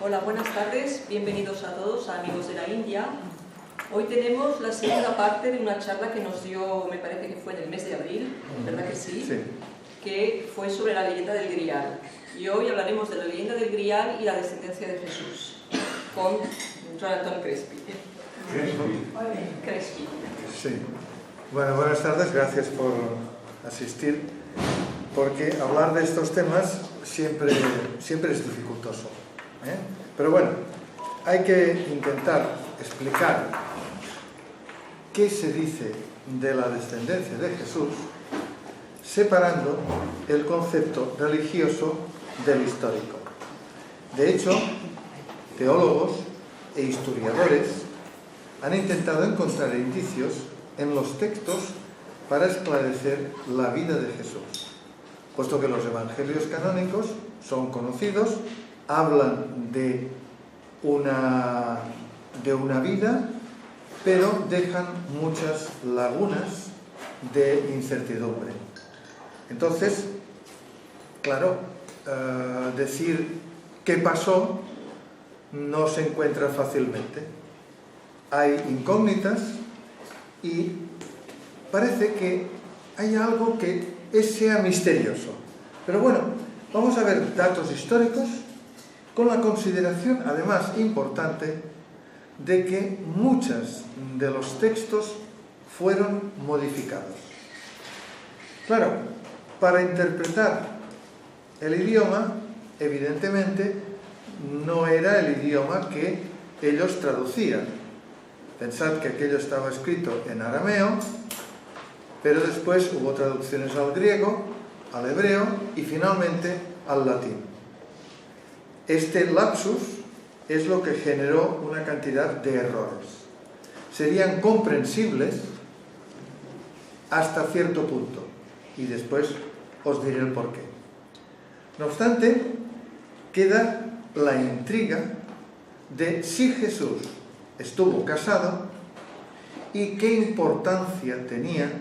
Hola, buenas tardes, bienvenidos a todos, amigos de la India. Hoy tenemos la segunda parte de una charla que nos dio, me parece que fue en el mes de abril, ¿verdad que sí? Sí. Que fue sobre la leyenda del Grial. Y hoy hablaremos de la leyenda del Grial y la descendencia de Jesús, con Jonathan Crespi. Crespi. Sí. Bueno, buenas tardes, gracias por asistir, porque hablar de estos temas siempre es dificultoso, ¿eh? Pero bueno, hay que intentar explicar qué se dice de la descendencia de Jesús, separando el concepto religioso del histórico. De hecho, teólogos e historiadores han intentado encontrar indicios en los textos para esclarecer la vida de Jesús, puesto que los evangelios canónicos son conocidos, hablan de una vida, pero dejan muchas lagunas de incertidumbre. Entonces, claro, decir qué pasó no se encuentra fácilmente. Hay incógnitas y parece que hay algo que sea misterioso. Pero bueno, vamos a ver datos históricos con la consideración, además importante, de que muchos de los textos fueron modificados. Claro, para interpretar el idioma, evidentemente, no era el idioma que ellos traducían. Pensad que aquello estaba escrito en arameo, pero después hubo traducciones al griego, al hebreo y finalmente al latín. Este lapsus es lo que generó una cantidad de errores. Serían comprensibles hasta cierto punto y después os diré el porqué. No obstante, queda la intriga de si Jesús estuvo casado y qué importancia tenía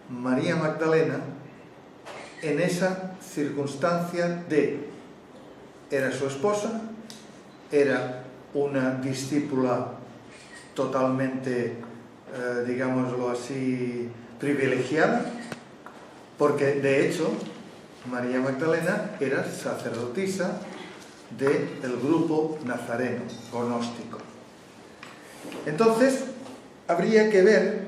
María Magdalena en esa circunstancia de era su esposa, era una discípula totalmente, digámoslo así, privilegiada, porque de hecho María Magdalena era sacerdotisa del grupo nazareno, gnóstico. Entonces, habría que ver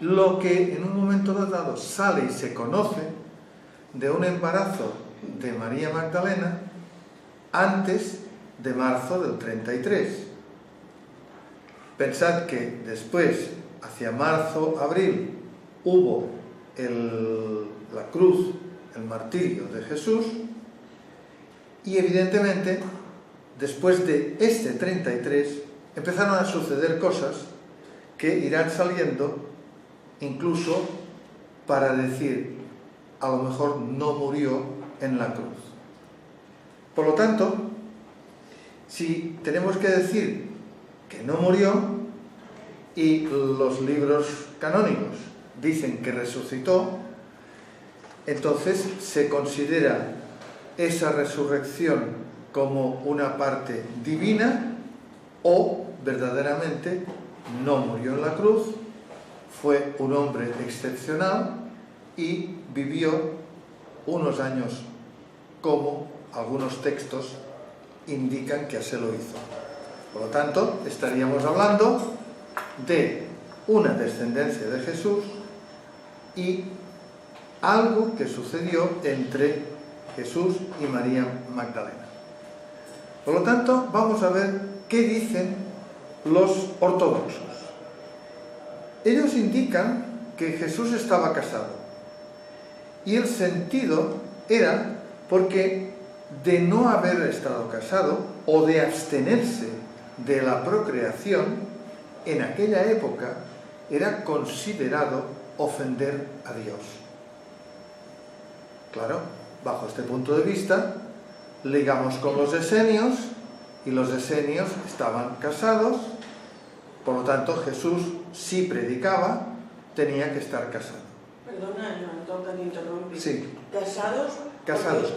lo que en un momento dado sale y se conoce de un embarazo de María Magdalena antes de marzo del 33. Pensad que después, hacia marzo, abril, hubo la cruz, el martirio de Jesús, y evidentemente, después de este 33, empezaron a suceder cosas que irán saliendo incluso para decir, a lo mejor no murió en la cruz. Por lo tanto, si tenemos que decir que no murió y los libros canónicos dicen que resucitó, entonces se considera esa resurrección como una parte divina o verdaderamente no murió en la cruz, fue un hombre excepcional y vivió unos años como algunos textos indican que así lo hizo. Por lo tanto, estaríamos hablando de una descendencia de Jesús y algo que sucedió entre Jesús y María Magdalena. Por lo tanto, vamos a ver qué dicen los ortodoxos. Ellos indican que Jesús estaba casado y el sentido era porque de no haber estado casado o de abstenerse de la procreación, en aquella época era considerado ofender a Dios. Claro, bajo este punto de vista, ligamos con los esenios, y los esenios estaban casados, por lo tanto Jesús, si predicaba, tenía que estar casado. Perdona, Joan, que te interrumpí. Sí. ¿Casados? Casados.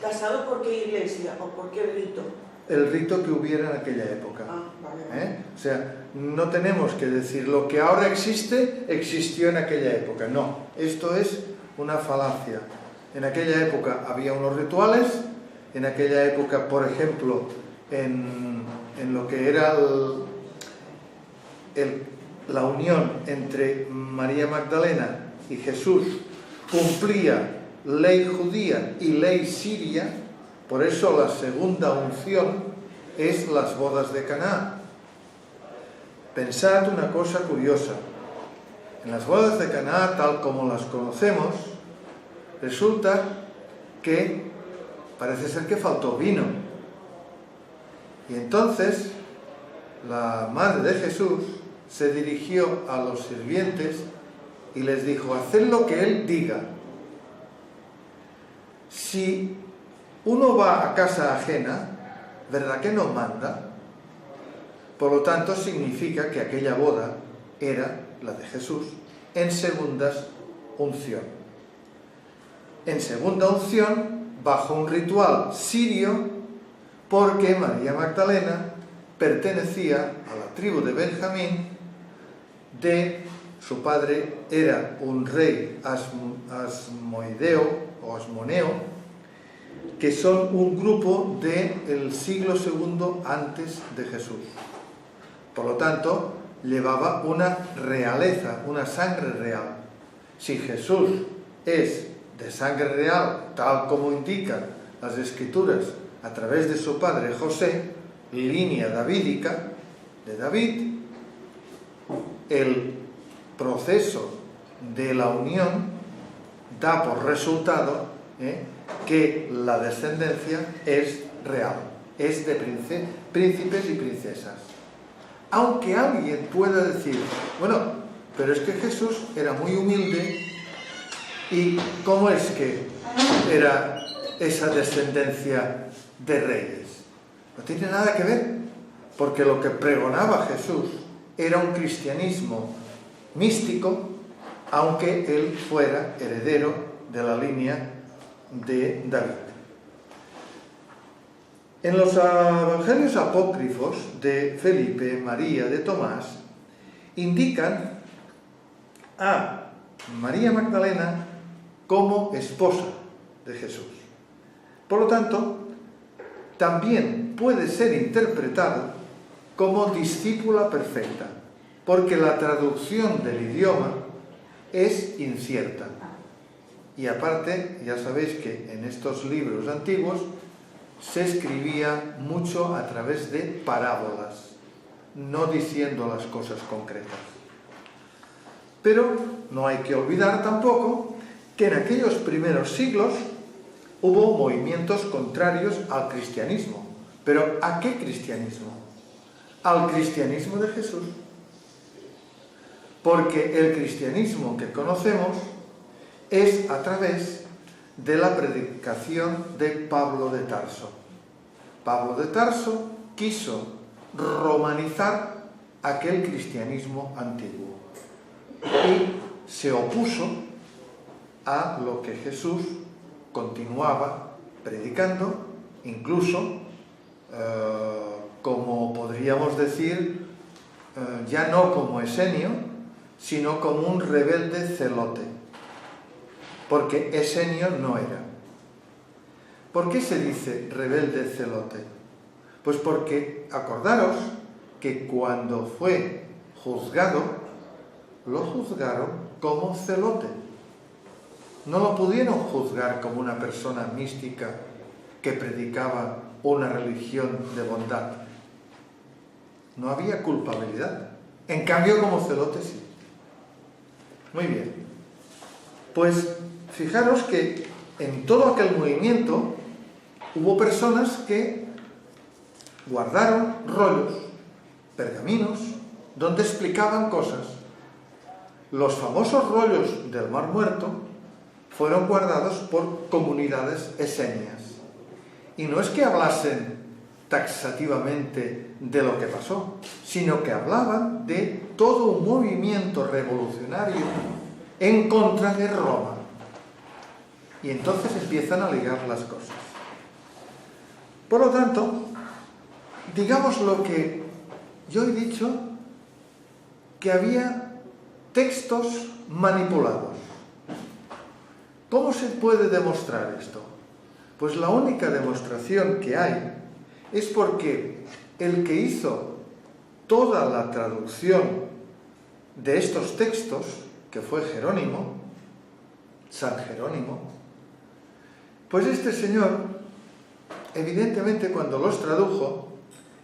¿Casado por qué iglesia o por qué rito? el rito que hubiera en aquella época. Vale. O sea, no tenemos que decir lo que ahora existe, existió en aquella época. No, esto es una falacia. En aquella época había unos rituales, en aquella época, por ejemplo, en lo que era la unión entre María Magdalena y Jesús, cumplía ley judía y ley siria. Por eso la segunda unción es las bodas de Caná. Pensad una cosa curiosa. En las bodas de Caná, tal como las conocemos, resulta que parece ser que faltó vino. Y entonces la madre de Jesús se dirigió a los sirvientes y les dijo: haced lo que él diga. Si uno va a casa ajena, ¿verdad que no manda? Por lo tanto, significa que aquella boda era la de Jesús en segundas unción. En segunda unción, bajo un ritual sirio, porque María Magdalena pertenecía a la tribu de Benjamín, su padre era un rey asmoideo o asmoneo, que son un grupo del siglo II antes de Jesús. Por lo tanto, llevaba una realeza, una sangre real. Si Jesús es de sangre real, tal como indican las Escrituras a través de su padre José, línea davídica de David, el proceso de la unión da por resultado que la descendencia es real, es de príncipes y princesas. Aunque alguien pueda decir: bueno, pero es que Jesús era muy humilde, ¿y cómo es que era esa descendencia de reyes? No tiene nada que ver, porque lo que pregonaba Jesús era un cristianismo místico, aunque él fuera heredero de la línea de David. En los evangelios apócrifos de Felipe, María, de Tomás, indican a María Magdalena como esposa de Jesús. Por lo tanto, también puede ser interpretado como discípula perfecta, porque la traducción del idioma es incierta. Y aparte, ya sabéis que en estos libros antiguos se escribía mucho a través de parábolas, no diciendo las cosas concretas. Pero no hay que olvidar tampoco que en aquellos primeros siglos hubo movimientos contrarios al cristianismo. ¿Pero a qué cristianismo? Al cristianismo de Jesús. Porque el cristianismo que conocemos es a través de la predicación de Pablo de Tarso. Pablo de Tarso quiso romanizar aquel cristianismo antiguo y se opuso a lo que Jesús continuaba predicando, incluso, como podríamos decir, ya no como Esenio, sino como un rebelde celote, porque Esenio no era. ¿Por qué se dice rebelde celote? Pues porque, acordaros que cuando fue juzgado, lo juzgaron como celote. No lo pudieron juzgar como una persona mística que predicaba una religión de bondad. No había culpabilidad. En cambio, como celote sí. Muy bien. Pues fijaros que en todo aquel movimiento hubo personas que guardaron rollos, pergaminos, donde explicaban cosas. Los famosos rollos del Mar Muerto fueron guardados por comunidades esenias. Y no es que hablasen taxativamente de lo que pasó, sino que hablaban de todo un movimiento revolucionario en contra de Roma. Y entonces empiezan a ligar las cosas. Por lo tanto, digamos lo que yo he dicho, que había textos manipulados. ¿Cómo se puede demostrar esto? Pues la única demostración que hay es porque el que hizo toda la traducción de estos textos, que fue Jerónimo, San Jerónimo, pues este señor, evidentemente cuando los tradujo,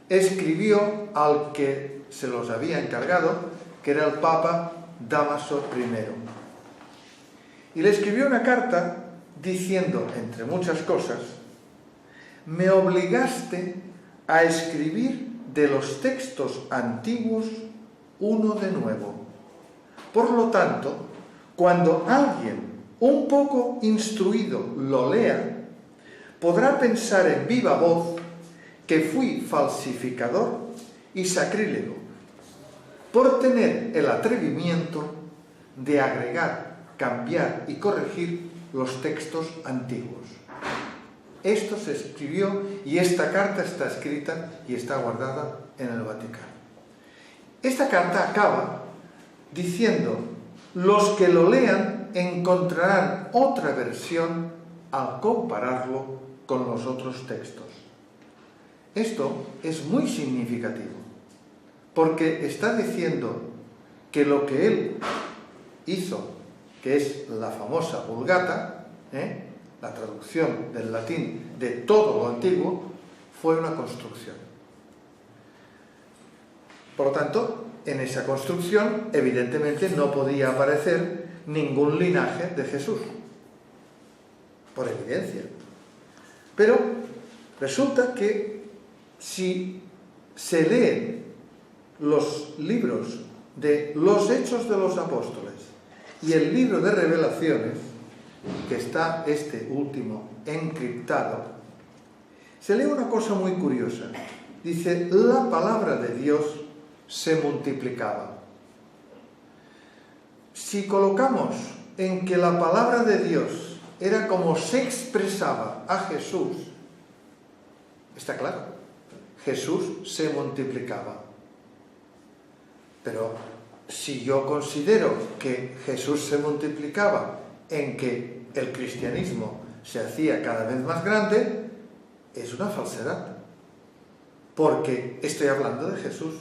escribió al que se los había encargado, que era el Papa Dámaso I. Y le escribió una carta diciendo, entre muchas cosas, me obligaste a escribir de los textos antiguos uno de nuevo. Por lo tanto, cuando alguien un poco instruido lo lea, podrá pensar en viva voz que fui falsificador y sacrílego por tener el atrevimiento de agregar, cambiar y corregir los textos antiguos. Esto se escribió y esta carta está escrita y está guardada en el Vaticano. Esta carta acaba diciendo: los que lo lean encontrarán otra versión al compararlo con los otros textos. Esto es muy significativo, porque está diciendo que lo que él hizo, que es la famosa Vulgata, la traducción del latín de todo lo antiguo, fue una construcción. Por lo tanto, en esa construcción, evidentemente, no podía aparecer ningún linaje de Jesús, por evidencia. Pero resulta que si se leen los libros de los Hechos de los Apóstoles y el libro de Revelaciones, que está este último encriptado, se lee una cosa muy curiosa. Dice, la palabra de Dios se multiplicaba. Si colocamos en que la palabra de Dios era como se expresaba a Jesús, está claro, Jesús se multiplicaba. Pero si yo considero que Jesús se multiplicaba en que el cristianismo se hacía cada vez más grande, es una falsedad, porque estoy hablando de Jesús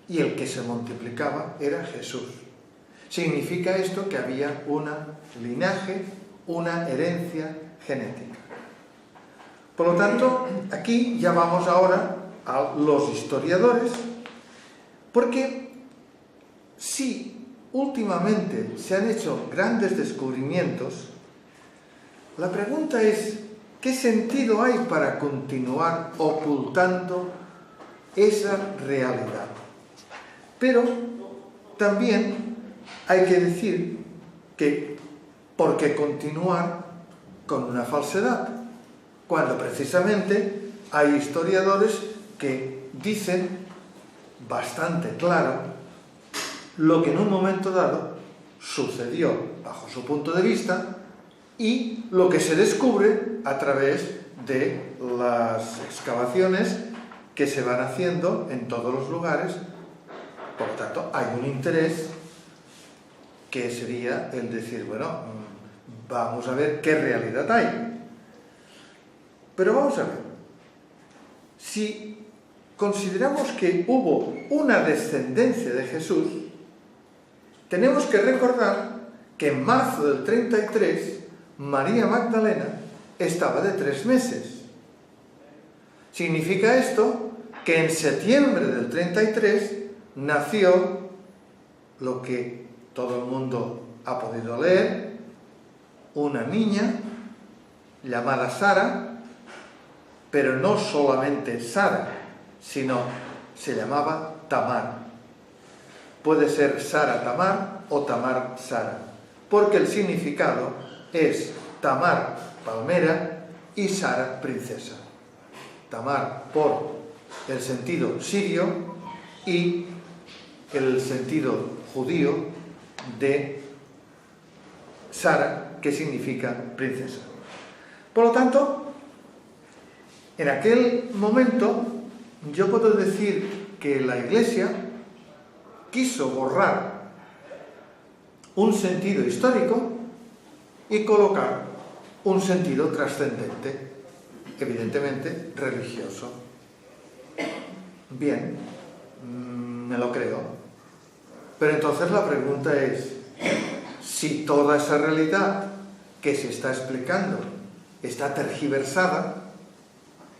y el que se multiplicaba era Jesús. Significa esto que había un linaje, una herencia genética. Por lo tanto, aquí ya vamos ahora a los historiadores, porque si últimamente se han hecho grandes descubrimientos, la pregunta es, ¿qué sentido hay para continuar ocultando esa realidad? Pero también hay que decir que ¿por qué continuar con una falsedad? Cuando precisamente hay historiadores que dicen bastante claro lo que en un momento dado sucedió bajo su punto de vista y lo que se descubre a través de las excavaciones que se van haciendo en todos los lugares. Por lo tanto, hay un interés que sería el decir, bueno, vamos a ver qué realidad hay. Pero vamos a ver, si consideramos que hubo una descendencia de Jesús, tenemos que recordar que en marzo del 33 María Magdalena estaba de 3 meses. Significa esto que en septiembre del 33 nació lo que todo el mundo ha podido leer, una niña llamada Sara, pero no solamente Sara, sino se llamaba Tamar. Puede ser Sara Tamar o Tamar Sara, porque el significado es Tamar, palmera, y Sara, princesa. Tamar por el sentido sirio y el sentido judío de Sara, que significa princesa. Por lo tanto, en aquel momento yo puedo decir que la Iglesia quiso borrar un sentido histórico y colocar un sentido trascendente, evidentemente religioso. Bien, me lo creo. Pero entonces la pregunta es, si toda esa realidad que se está explicando está tergiversada,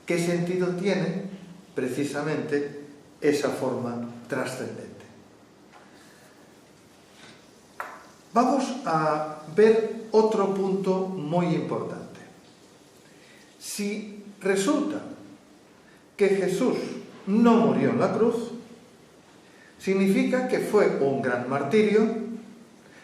¿qué sentido tiene precisamente esa forma trascendente? Vamos a ver otro punto muy importante. Si resulta que Jesús no murió en la cruz, significa que fue un gran martirio,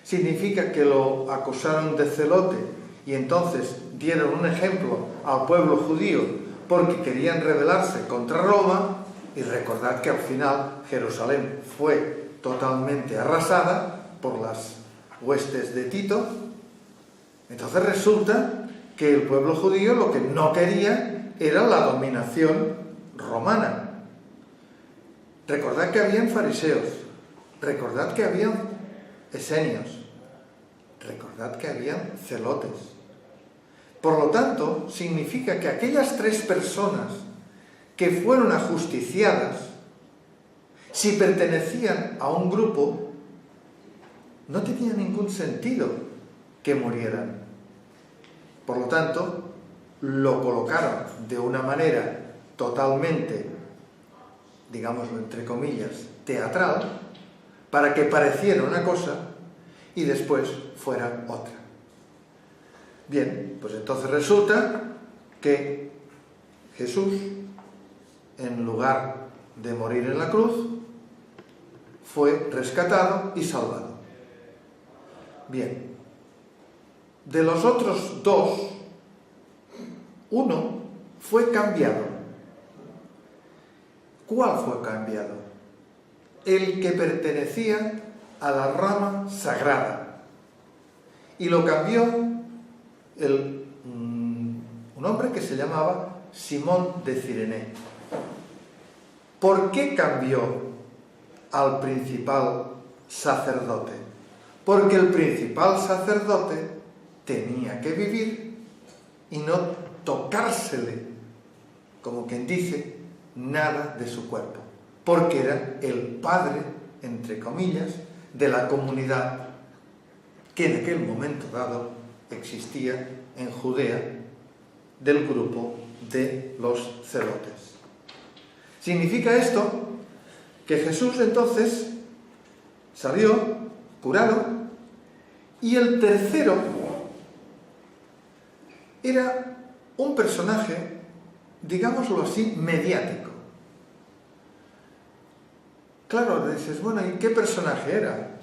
significa que lo acusaron de celote y entonces dieron un ejemplo al pueblo judío porque querían rebelarse contra Roma, y recordad que al final Jerusalén fue totalmente arrasada por las huestes de Tito. Entonces resulta que el pueblo judío lo que no quería era la dominación romana. Recordad que habían fariseos, recordad que habían esenios, recordad que habían celotes. Por lo tanto, significa que aquellas 3 personas que fueron ajusticiadas, si pertenecían a un grupo, no tenía ningún sentido que murieran. Por lo tanto, lo colocaron de una manera totalmente, digámoslo entre comillas, teatral, para que pareciera una cosa y después fuera otra. Bien, pues entonces resulta que Jesús, en lugar de morir en la cruz, fue rescatado y salvado. Bien, de los otros 2, uno fue cambiado. ¿Cuál fue cambiado? El que pertenecía a la rama sagrada. Y lo cambió un hombre que se llamaba Simón de Cirene. ¿Por qué cambió al principal sacerdote? Porque el principal sacerdote tenía que vivir y no tocársele, como quien dice, nada de su cuerpo, porque era el padre, entre comillas, de la comunidad que en aquel momento dado existía en Judea, del grupo de los celotes. Significa esto que Jesús entonces salió curado, y el tercero era un personaje, digámoslo así, mediático. Claro, dices, bueno, ¿y qué personaje era?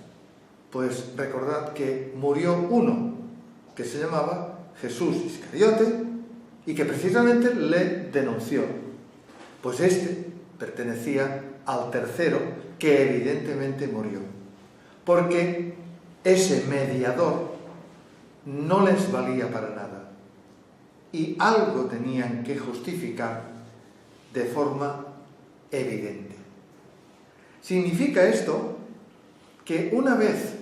Pues recordad que murió uno que se llamaba Jesús Iscariote y que precisamente le denunció. Pues este pertenecía al tercero, que evidentemente murió, porque ese mediador no les valía para nada y algo tenían que justificar de forma evidente. Significa esto que una vez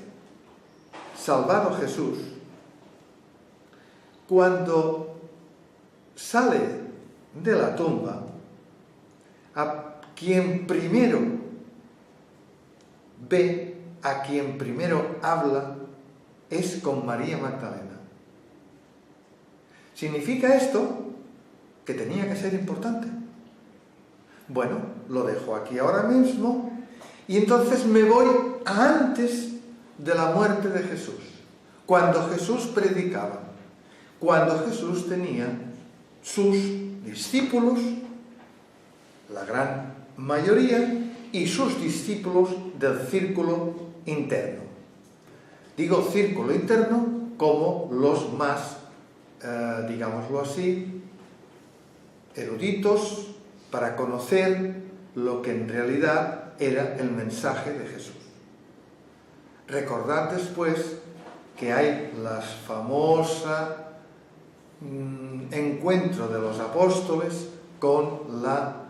salvado Jesús, cuando sale de la tumba, a quien primero ve, a quien primero habla, es con María Magdalena. ¿Significa esto que tenía que ser importante? Bueno, lo dejo aquí ahora mismo y entonces me voy a antes de la muerte de Jesús, cuando Jesús predicaba, cuando Jesús tenía sus discípulos, la gran mayoría, y sus discípulos del círculo interno. Digo círculo interno como los más, digámoslo así, eruditos para conocer lo que en realidad era el mensaje de Jesús. Recordad después que hay las famosas encuentro de los apóstoles con la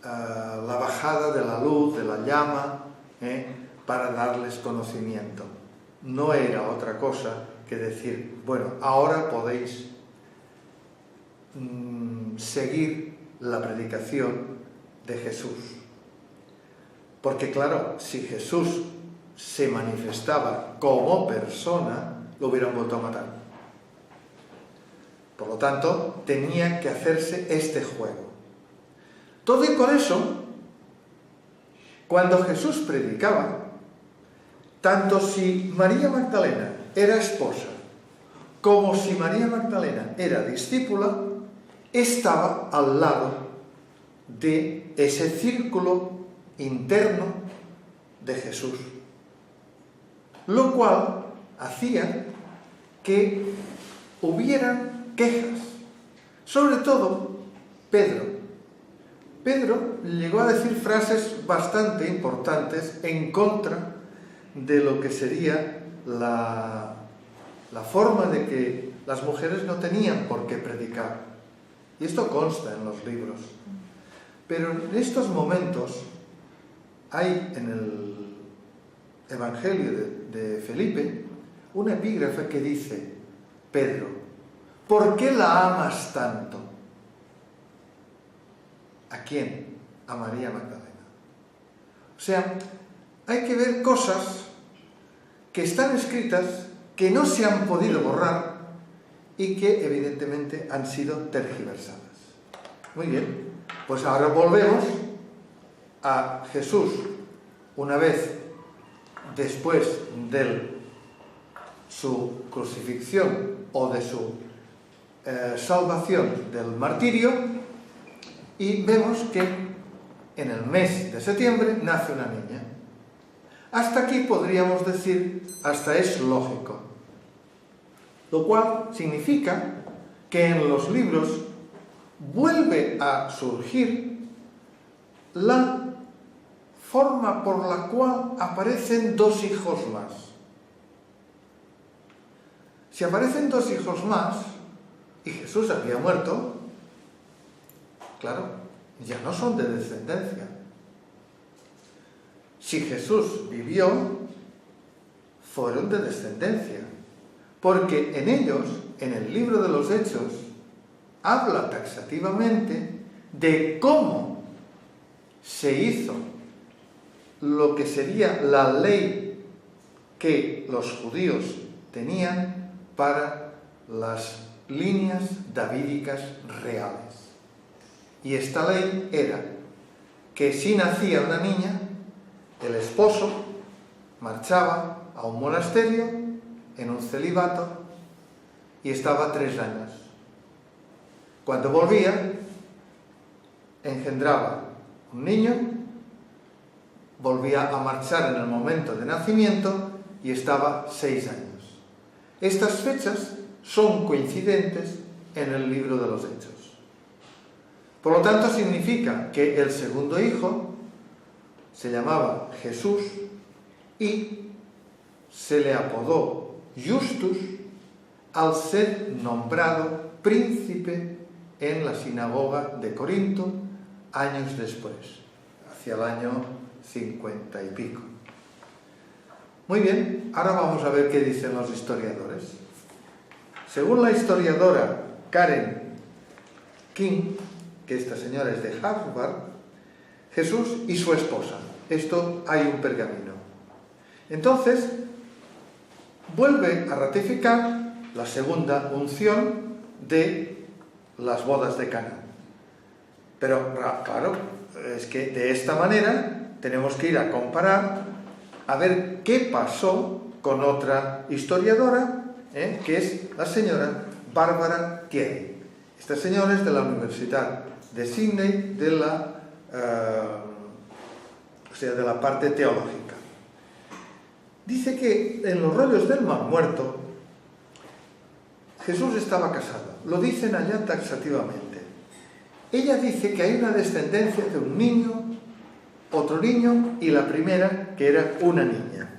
la bajada de la luz, de la llama, para darles conocimiento. No era otra cosa que decir, bueno, ahora podéis seguir la predicación de Jesús. Porque claro, si Jesús se manifestaba como persona, lo hubieran vuelto a matar. Por lo tanto, tenía que hacerse este juego. Todo y por eso, cuando Jesús predicaba, tanto si María Magdalena era esposa, como si María Magdalena era discípula, estaba al lado de ese círculo interno de Jesús, lo cual hacía que hubieran quejas, sobre todo Pedro. Pedro llegó a decir frases bastante importantes en contra de lo que sería la forma de que las mujeres no tenían por qué predicar. Y esto consta en los libros. Pero en estos momentos hay en el Evangelio de Felipe una epígrafe que dice: Pedro, ¿por qué la amas tanto? ¿A quién? A María Magdalena. O sea, hay que ver cosas que están escritas, que no se han podido borrar y que evidentemente han sido tergiversadas. Muy bien, pues ahora volvemos a Jesús, una vez después de su crucifixión o de su salvación del martirio, y vemos que en el mes de septiembre nace una niña. Hasta aquí podríamos decir, hasta es lógico. Lo cual significa que en los libros vuelve a surgir la forma por la cual aparecen dos hijos más. Si aparecen dos hijos más y Jesús había muerto, claro, ya no son de descendencia. Si Jesús vivió, fueron de descendencia, porque en ellos, en el libro de los Hechos, habla taxativamente de cómo se hizo lo que sería la ley que los judíos tenían para las líneas davídicas reales. Y esta ley era que si nacía una niña, el esposo marchaba a un monasterio en un celibato y estaba 3 años. Cuando volvía, engendraba un niño, volvía a marchar en el momento de nacimiento y estaba 6 años. Estas fechas son coincidentes en el libro de los Hechos. Por lo tanto, significa que el segundo hijo se llamaba Jesús y se le apodó Justus al ser nombrado príncipe en la sinagoga de Corinto años después, hacia el año 50 y pico. Muy bien, ahora vamos a ver qué dicen los historiadores. Según la historiadora Karen King, que esta señora es de Harvard, Jesús y su esposa. Esto hay un pergamino. Entonces, vuelve a ratificar la segunda unción de las bodas de Caná. Pero, claro, es que de esta manera tenemos que ir a comparar, a ver qué pasó con otra historiadora, que es la señora Bárbara Thierry. Esta señora es de la Universidad de Sydney, de la parte teológica. Dice que en los rollos del Mar Muerto Jesús estaba casado. Lo dicen allá taxativamente. Ella dice que hay una descendencia de un niño, otro niño y la primera que era una niña.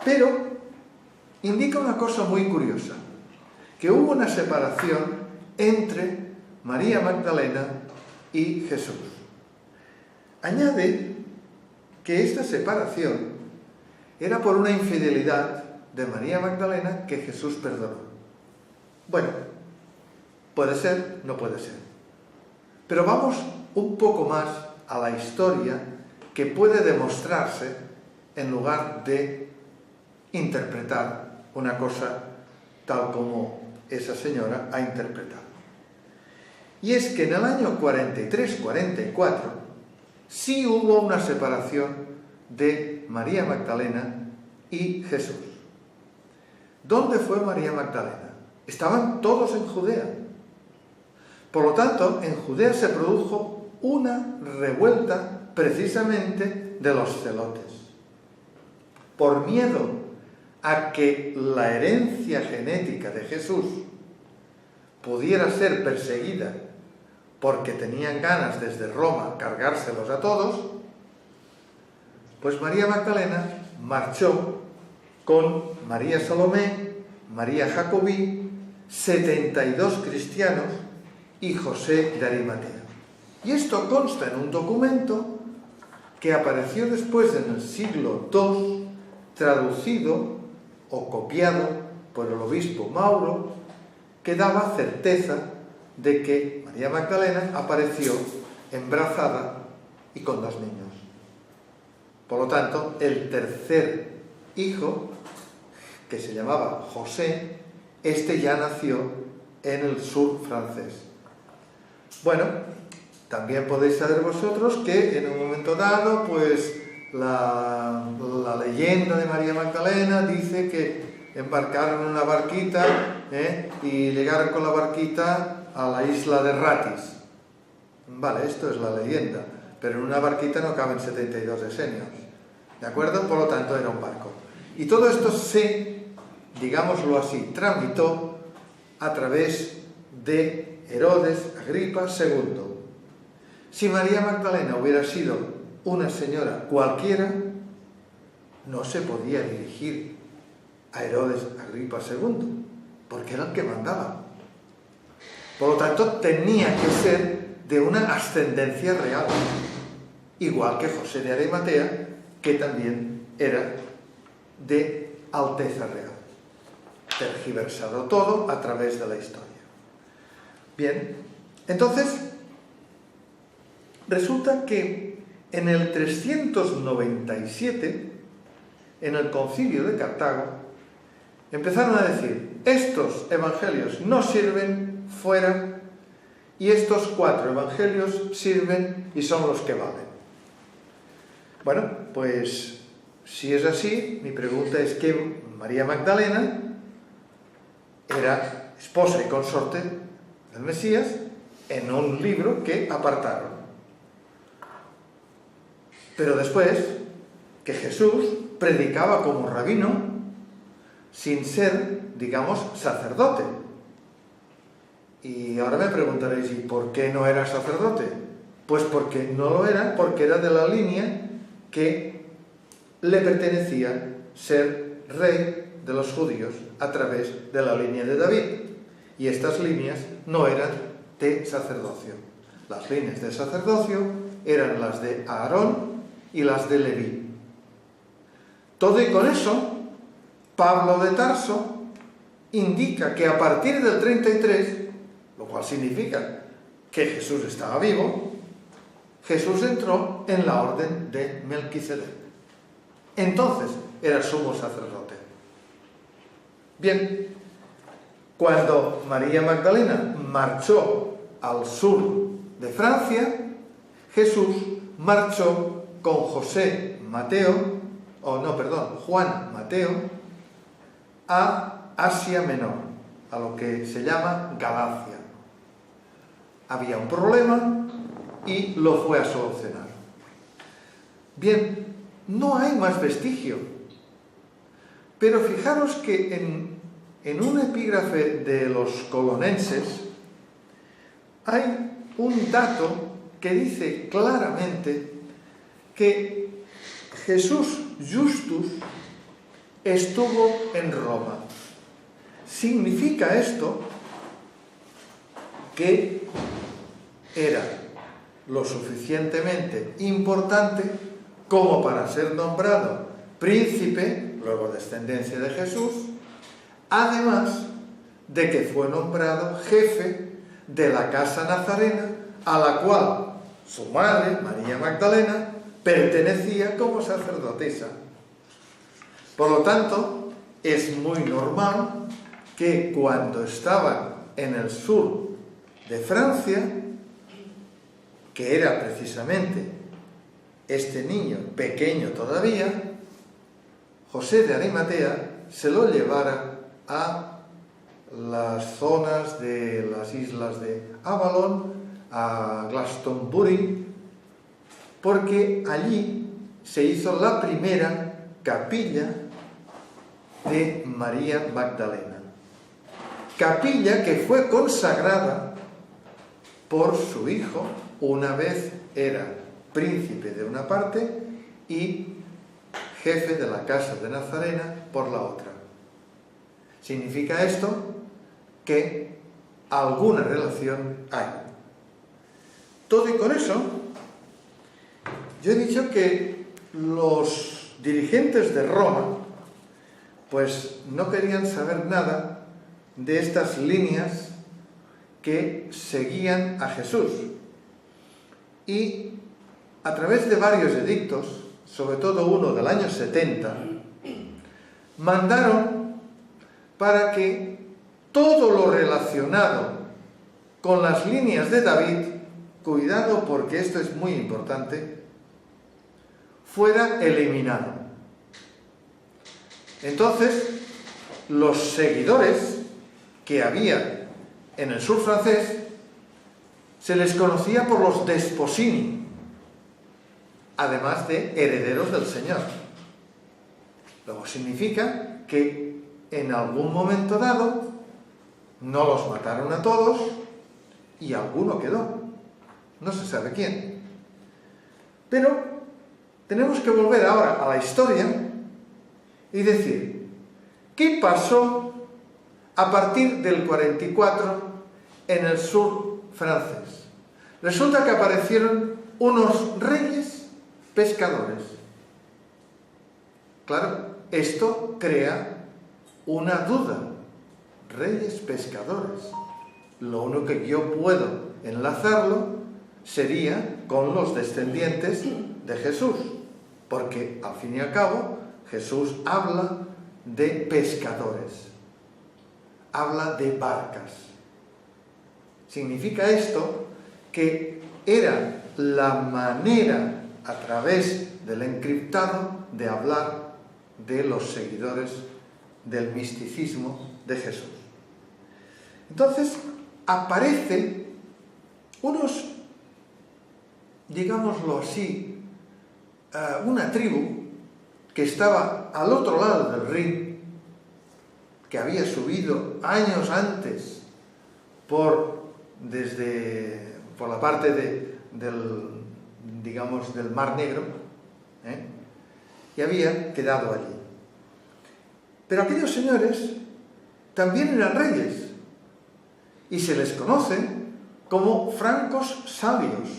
Pero indica una cosa muy curiosa, que hubo una separación entre María Magdalena y Jesús. Añade que esta separación era por una infidelidad de María Magdalena que Jesús perdonó. Bueno, puede ser, no puede ser. Pero vamos un poco más a la historia que puede demostrarse en lugar de interpretar una cosa tal como esa señora ha interpretado. Y es que en el año 43-44 sí hubo una separación de María Magdalena y Jesús. ¿Dónde fue María Magdalena? Estaban todos en Judea. Por lo tanto, en Judea se produjo una revuelta precisamente de los celotes. Por miedo a que la herencia genética de Jesús pudiera ser perseguida porque tenían ganas desde Roma cargárselos a todos, pues María Magdalena marchó con María Salomé, María Jacobí, 72 cristianos y José de Arimatea. Y esto consta en un documento que apareció después en el siglo II, traducido o copiado por el obispo Mauro, que daba certeza de que María Magdalena apareció embarazada y con 2 niños. Por lo tanto, el tercer hijo, que se llamaba José, este ya nació en el sur francés. Bueno, también podéis saber vosotros que en un momento dado, pues la leyenda de María Magdalena dice que embarcaron en una barquita y llegaron con la barquita a la isla de Ratis. Vale, esto es la leyenda, pero en una barquita no caben 72 esenios, ¿de acuerdo? Por lo tanto era un barco. Y todo esto se, digámoslo así, tramitó a través de Herodes Agripa II. Si María Magdalena hubiera sido una señora cualquiera, no se podía dirigir a Herodes Agripa II, porque era el que mandaba. Por lo tanto, tenía que ser de una ascendencia real, igual que José de Arimatea, que también era de alteza real. Tergiversado todo a través de la historia. Bien, entonces, resulta que en el 397, en el concilio de Cartago, empezaron a decir: estos evangelios no sirven, fuera, y estos 4 evangelios sirven y son los que valen. Bueno, pues si es así, mi pregunta es que María Magdalena era esposa y consorte del Mesías en un libro que apartaron. Pero después, que Jesús predicaba como rabino sin ser, digamos, sacerdote. Y ahora me preguntaréis, ¿y por qué no era sacerdote? Pues porque no lo era, porque era de la línea que le pertenecía ser rey de los judíos a través de la línea de David. Y estas líneas no eran de sacerdocio. Las líneas de sacerdocio eran las de Aarón y las de Leví. Todo y con eso, Pablo de Tarso indica que a partir del 33, lo cual significa que Jesús estaba vivo, Jesús entró en la orden de Melquisedec. Entonces era sumo sacerdote. Bien, cuando María Magdalena marchó al sur de Francia, Jesús marchó con Juan Mateo, a Asia Menor, a lo que se llama Galacia. Había un problema y lo fue a solucionar. Bien, no hay más vestigio, pero fijaros que en un epígrafe de los colonenses hay un dato que dice claramente que Jesús Justus estuvo en Roma. Significa esto que era lo suficientemente importante como para ser nombrado príncipe, luego descendencia de Jesús, además de que fue nombrado jefe de la casa nazarena, a la cual su madre, María Magdalena, pertenecía como sacerdotisa. Por lo tanto, es muy normal que cuando estaban en el sur de Francia, que era precisamente este niño pequeño todavía, José de Arimatea se lo llevara a las zonas de las islas de Avalon, a Glastonbury, porque allí se hizo la primera capilla de María Magdalena. Capilla que fue consagrada por su hijo, una vez era príncipe de una parte y jefe de la casa de Nazarena por la otra. Significa esto que alguna relación hay. Todo y con eso, yo he dicho que los dirigentes de Roma pues no querían saber nada de estas líneas que seguían a Jesús. Y a través de varios edictos, sobre todo uno del año 70, mandaron para que todo lo relacionado con las líneas de David, cuidado porque esto es muy importante, fuera eliminado. Entonces, los seguidores que había en el sur francés se les conocía por los desposini, además de herederos del Señor. Luego significa que en algún momento dado no los mataron a todos y alguno quedó. No se sabe quién. Pero tenemos que volver ahora a la historia y decir, ¿qué pasó a partir del 44 en el sur francés? Resulta que aparecieron unos reyes pescadores. Claro, esto crea una duda. Reyes pescadores. Lo único que yo puedo enlazarlo sería con los descendientes de Jesús, porque al fin y al cabo Jesús habla de pescadores, habla de barcas. Significa esto que era la manera a través del encriptado de hablar de los seguidores del misticismo de Jesús. Entonces aparecen unos, digámoslo así, una tribu que estaba al otro lado del Rin, que había subido años antes por la parte del Mar Negro, y había quedado allí. Pero aquellos señores también eran reyes y se les conoce como francos sabios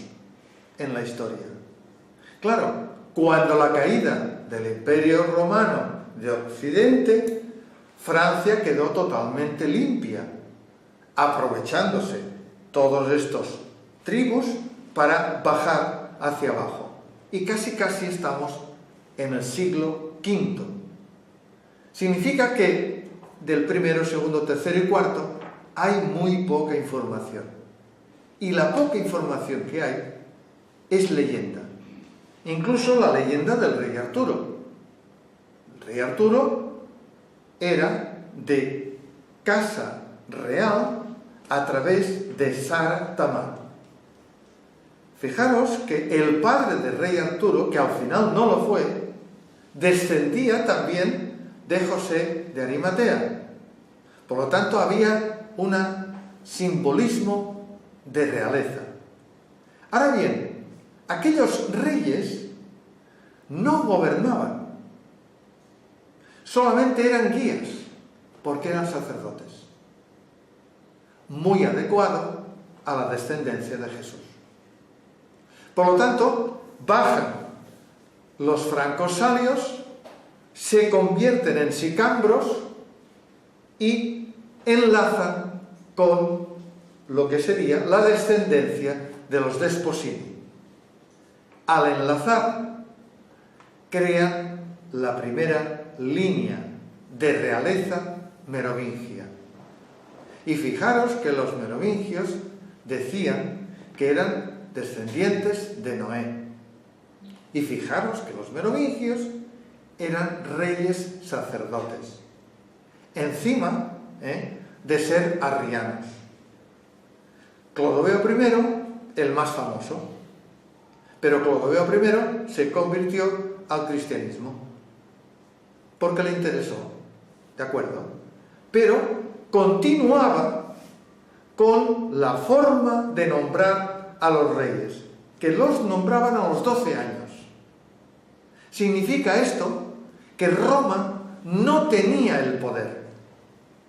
en la historia. Claro, cuando la caída del Imperio Romano de Occidente, Francia quedó totalmente limpia, aprovechándose todos estos tribus para bajar hacia abajo. Y casi estamos en el siglo V. Significa que del primero, segundo, tercero y cuarto hay muy poca información. Y la poca información que hay es leyenda. Incluso la leyenda del rey Arturo. El rey Arturo era de casa real a través de Sara Tamar. Fijaros que el padre del rey Arturo, que al final no lo fue, descendía también de José de Arimatea. Por lo tanto, había un simbolismo de realeza. Ahora bien, aquellos reyes no gobernaban, solamente eran guías, porque eran sacerdotes. Muy adecuado a la descendencia de Jesús. Por lo tanto, bajan los francosalios, se convierten en sicambros y enlazan con lo que sería la descendencia de los Desposini. Al enlazar, crean la primera línea de realeza merovingia. Y fijaros que los merovingios decían que eran descendientes de Noé. Y fijaros que los merovingios eran reyes sacerdotes, encima de ser arrianos. Clodoveo I, el más famoso, pero Clodoveo I se convirtió al cristianismo porque le interesó, ¿de acuerdo? Pero continuaba con la forma de nombrar a los reyes, que los nombraban a los 12 años. Significa esto que Roma no tenía el poder,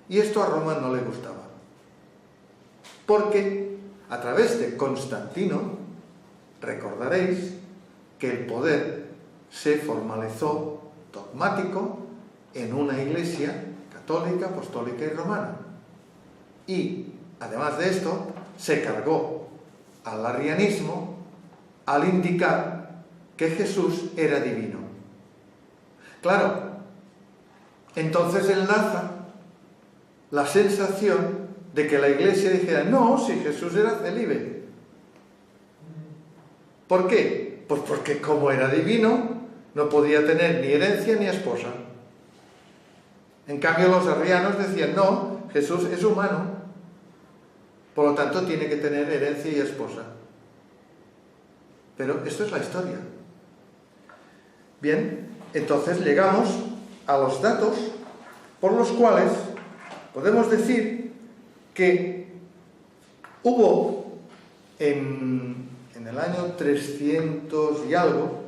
y esto a Roma no le gustaba, porque a través de Constantino, recordaréis que el poder se formalizó dogmático en una iglesia católica, apostólica y romana. Y, además de esto, se cargó al arrianismo al indicar que Jesús era divino. Claro, entonces enlaza la sensación de que la iglesia dijera, no, si Jesús era célibe. ¿Por qué? Pues porque como era divino, no podía tener ni herencia ni esposa. En cambio los arrianos decían, no, Jesús es humano, por lo tanto tiene que tener herencia y esposa. Pero esto es la historia. Bien, entonces llegamos a los datos por los cuales podemos decir que hubo en el año 300 y algo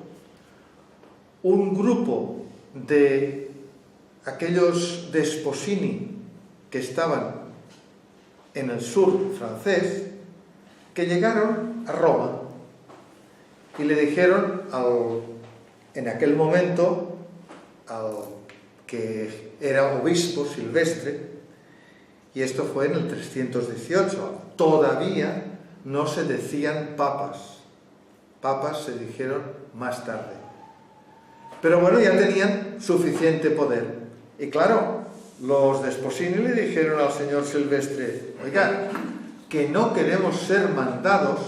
un grupo de aquellos Desposini que estaban en el sur francés, que llegaron a Roma y le dijeron en aquel momento al que era obispo Silvestre, y esto fue en el 318, todavía no se decían papas, papas se dijeron más tarde, pero bueno, ya tenían suficiente poder. Y claro, los Desposini le dijeron al señor Silvestre, oiga, que no queremos ser mandados